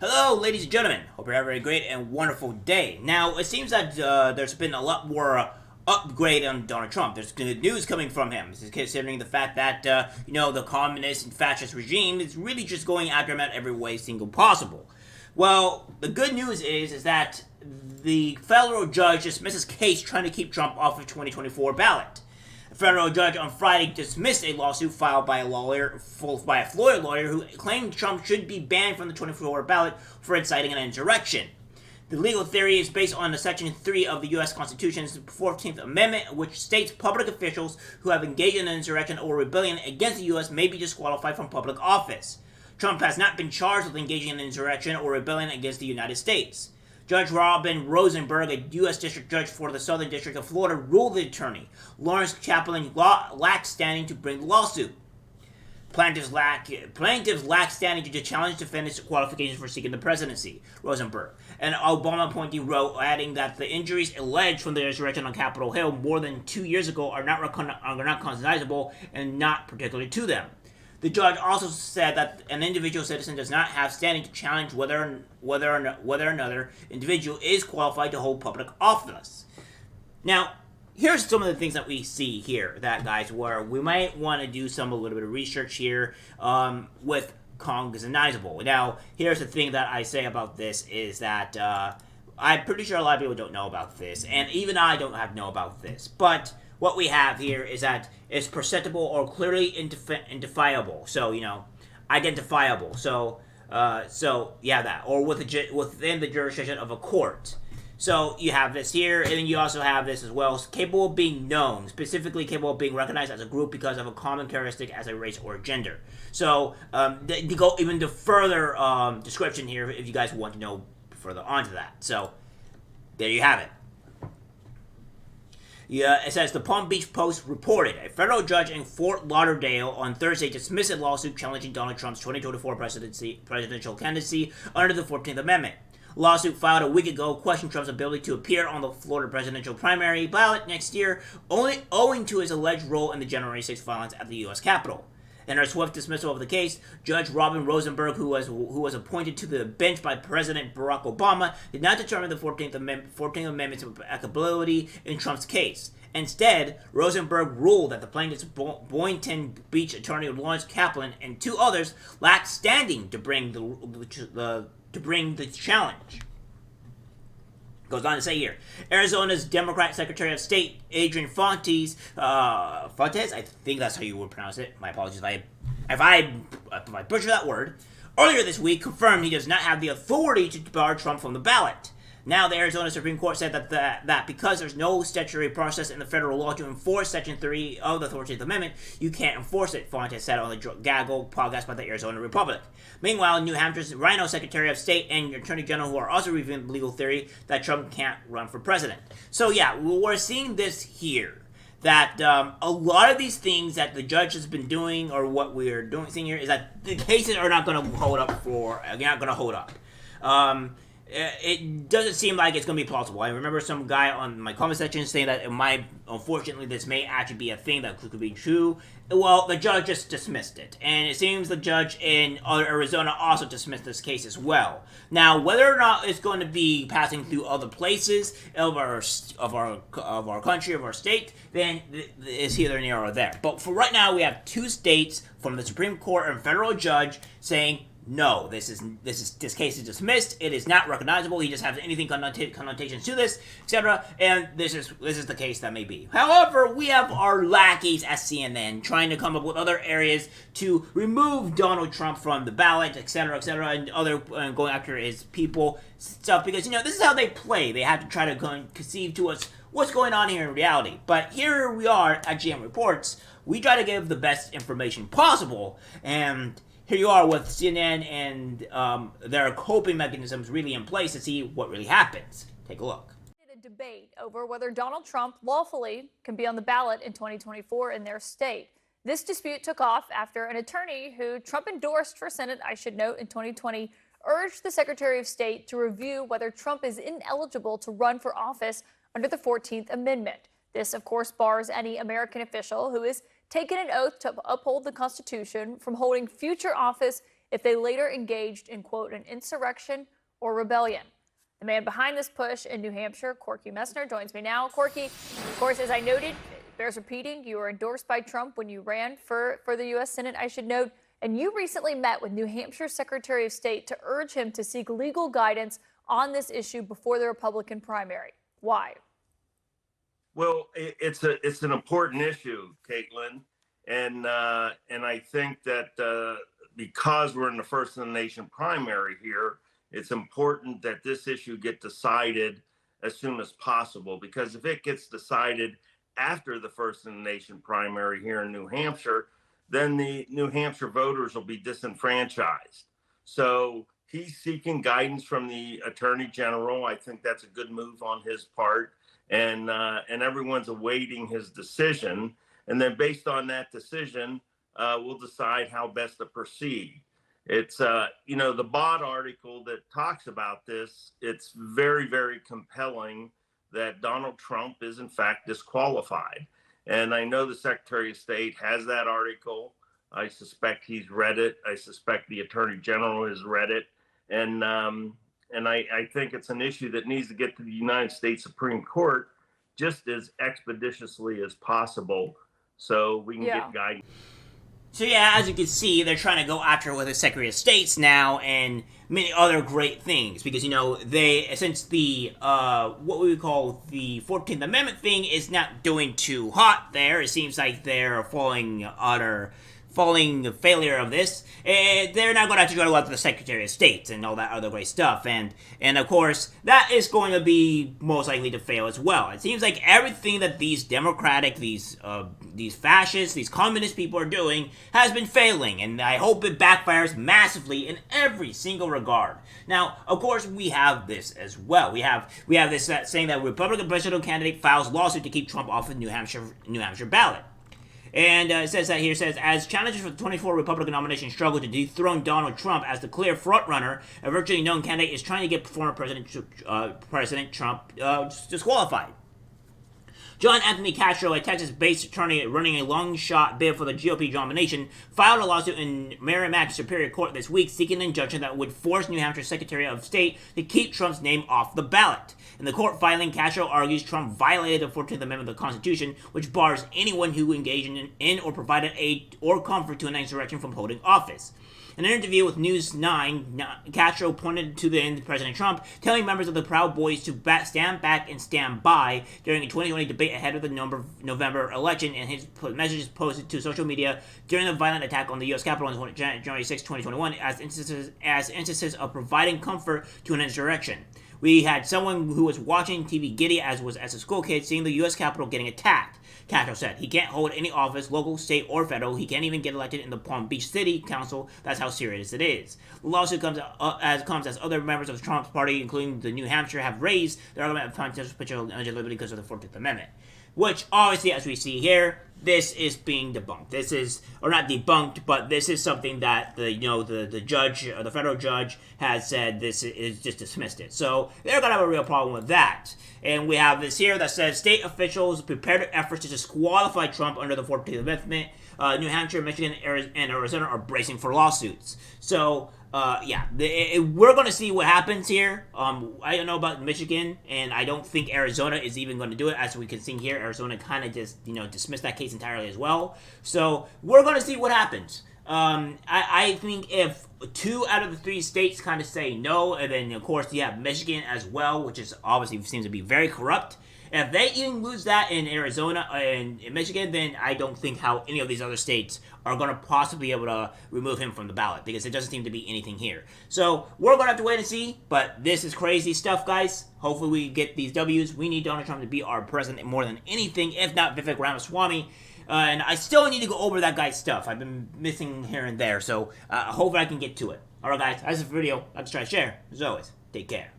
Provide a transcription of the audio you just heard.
Hello, ladies and gentlemen. Hope you're having a great and wonderful day. Now, it seems that there's been a lot more upgrade on Donald Trump. There's good news coming from him, considering the fact that, the communist and fascist regime is really just going after him at every way single possible. Well, the good news is that the federal judge dismissed his case trying to keep Trump off of 2024 ballot. A federal judge on Friday dismissed a lawsuit filed by a Florida lawyer who claimed Trump should be banned from the 2024 ballot for inciting an insurrection. The legal theory is based on Section 3 of the U.S. Constitution's 14th Amendment, which states public officials who have engaged in an insurrection or rebellion against the U.S. may be disqualified from public office. Trump has not been charged with engaging in an insurrection or rebellion against the United States. Judge Robin Rosenberg, a U.S. District Judge for the Southern District of Florida, ruled the attorney, Lawrence Chaplin, lacked standing to bring the lawsuit. Plaintiffs lack standing to challenge defendants' qualifications for seeking the presidency, Rosenberg. An Obama appointee wrote, adding that the injuries alleged from the insurrection on Capitol Hill more than 2 years ago are not cognizable and not particular to them. The judge also said that an individual citizen does not have standing to challenge whether another individual is qualified to hold public office. Now, here's some of the things that we see here, where we might want to do a little bit of research here with cognizable. Now, here's the thing that I say about this is that I'm pretty sure a lot of people don't know about this, and even I don't know about this, but what we have here is that it's perceptible or clearly identifiable. So, identifiable. So that, or within the jurisdiction of a court. So you have this here, and then you also have this as well, capable of being known, specifically capable of being recognized as a group because of a common characteristic as a race or gender. So to go even to further description here, if you guys want to know further onto that. So there you have it. Yeah, it says the Palm Beach Post reported a federal judge in Fort Lauderdale on Thursday dismissed a lawsuit challenging Donald Trump's 2024 presidential candidacy under the 14th Amendment. A lawsuit filed a week ago questioned Trump's ability to appear on the Florida presidential primary ballot next year, only owing to his alleged role in the January 6th violence at the U.S. Capitol. In her swift dismissal of the case, Judge Robin Rosenberg, who was appointed to the bench by President Barack Obama, did not determine the 14th Amendment's applicability in Trump's case. Instead, Rosenberg ruled that the plaintiff's Boynton Beach attorney Lawrence Kaplan and two others lacked standing to bring the challenge. Goes on to say here, Arizona's Democrat Secretary of State Adrian Fontes, I think that's how you would pronounce it. My apologies if I butcher that word. Earlier this week, confirmed he does not have the authority to bar Trump from the ballot. Now, the Arizona Supreme Court said that because there's no statutory process in the federal law to enforce Section 3 of the 14th Amendment, you can't enforce it, Fontes said on the Gaggle podcast by the Arizona Republic. Meanwhile, New Hampshire's Rhino Secretary of State and Attorney General, who are also reviewing the legal theory that Trump can't run for president. So yeah, we're seeing this here, that a lot of these things that the judge has been doing, or what we're seeing here, is that the cases are not going to hold up. It doesn't seem like it's going to be plausible. I remember some guy on my comment section saying that unfortunately, this may actually be a thing that could be true. Well, the judge just dismissed it, and it seems the judge in Arizona also dismissed this case as well. Now, whether or not it's going to be passing through other places of our country, of our state, then it's either near or there. But for right now, we have two states from the Supreme Court and federal judge saying, no, this case is dismissed. It is not recognizable. He just has anything connotations to this, etc. And this is the case that may be. However, we have our lackeys at CNN trying to come up with other areas to remove Donald Trump from the ballot, etc., and going after his people stuff, because this is how they play. They have to try to conceive to us what's going on here in reality. But here we are at GM Reports. We try to give the best information possible, and here you are with CNN and their coping mechanisms really in place to see what really happens. Take a look. A debate over whether Donald Trump lawfully can be on the ballot in 2024 in their state. This dispute took off after an attorney who Trump endorsed for Senate, I should note, in 2020, urged the Secretary of State to review whether Trump is ineligible to run for office under the 14th Amendment. This, of course, bars any American official who is taken an oath to uphold the Constitution from holding future office if they later engaged in, quote, an insurrection or rebellion. The man behind this push in New Hampshire, Corky Messner, joins me now. Corky, of course, as I noted, it bears repeating, you were endorsed by Trump when you ran for the U.S. Senate, I should note, and you recently met with New Hampshire Secretary of State to urge him to seek legal guidance on this issue before the Republican primary. Why? Well, it's an important issue, Caitlin, and I think that because we're in the first in the nation primary here, it's important that this issue get decided as soon as possible, because if it gets decided after the first in the nation primary here in New Hampshire, then the New Hampshire voters will be disenfranchised. So he's seeking guidance from the Attorney General. I think that's a good move on his part, and everyone's awaiting his decision. And then based on that decision, we'll decide how best to proceed. It's, the Ballot article that talks about this, it's very, very compelling that Donald Trump is in fact disqualified. And I know the Secretary of State has that article. I suspect he's read it. I suspect the Attorney General has read it. And I think it's an issue that needs to get to the United States Supreme Court just as expeditiously as possible so we can get guidance. So yeah, as you can see, they're trying to go after with the Secretary of States now and many other great things because, since the, what we would call the 14th Amendment thing is not doing too hot there, it seems like they're falling failure of this, they're not going to have to go after the Secretary of State and all that other great stuff, and of course that is going to be most likely to fail as well. It seems like everything that these democratic, these fascists, these communist people are doing has been failing, and I hope it backfires massively in every single regard. Now, of course, we have this as well. We have this saying that Republican presidential candidate files lawsuit to keep Trump off the New Hampshire ballot. And it says, as challengers for the 24 Republican nomination struggle to dethrone Donald Trump as the clear frontrunner, a virtually known candidate is trying to get former President Trump disqualified. John Anthony Castro, a Texas-based attorney running a long-shot bid for the GOP nomination, filed a lawsuit in Merrimack Superior Court this week seeking an injunction that would force New Hampshire Secretary of State to keep Trump's name off the ballot. In the court filing, Castro argues Trump violated the 14th Amendment of the Constitution, which bars anyone who engaged in or provided aid or comfort to an insurrection from holding office. In an interview with News 9, Castro pointed to President Trump telling members of the Proud Boys to stand back and stand by during a 2020 debate ahead of the November election, and his messages posted to social media during the violent attack on the U.S. Capitol on January 6, 2021 as instances of providing comfort to an insurrection. We had someone who was watching TV giddy as a school kid seeing the U.S. Capitol getting attacked. Castro said he can't hold any office, local, state, or federal. He can't even get elected in the Palm Beach City Council. That's how serious it is. The lawsuit comes as other members of Trump's party, including the New Hampshire, have raised their argument of potential eligibility because of the 14th Amendment. Which, obviously, as we see here, this is being debunked. This is, or not debunked, but this is something that the judge, the federal judge, has said this is just dismissed it. So they're gonna have a real problem with that. And we have this here that says state officials prepared efforts to disqualify Trump under the 14th Amendment. New Hampshire, Michigan, and Arizona are bracing for lawsuits. So we're going to see what happens here. I don't know about Michigan, and I don't think Arizona is even going to do it. As we can see here, Arizona kind of just dismissed that case entirely as well. So we're going to see what happens. I think if 2 out of the 3 states kind of say no, and then of course you have Michigan as well, which is obviously seems to be very corrupt. If they even lose that in Arizona and in Michigan, then I don't think how any of these other states are going to possibly be able to remove him from the ballot, because there doesn't seem to be anything here. So we're going to have to wait and see, but this is crazy stuff, guys. Hopefully we get these W's. We need Donald Trump to be our president more than anything, if not Vivek Ramaswamy. And I still need to go over that guy's stuff. I've been missing here and there, so hopefully I can get to it. Alright guys, that's the video. Like to try to share. As always, take care.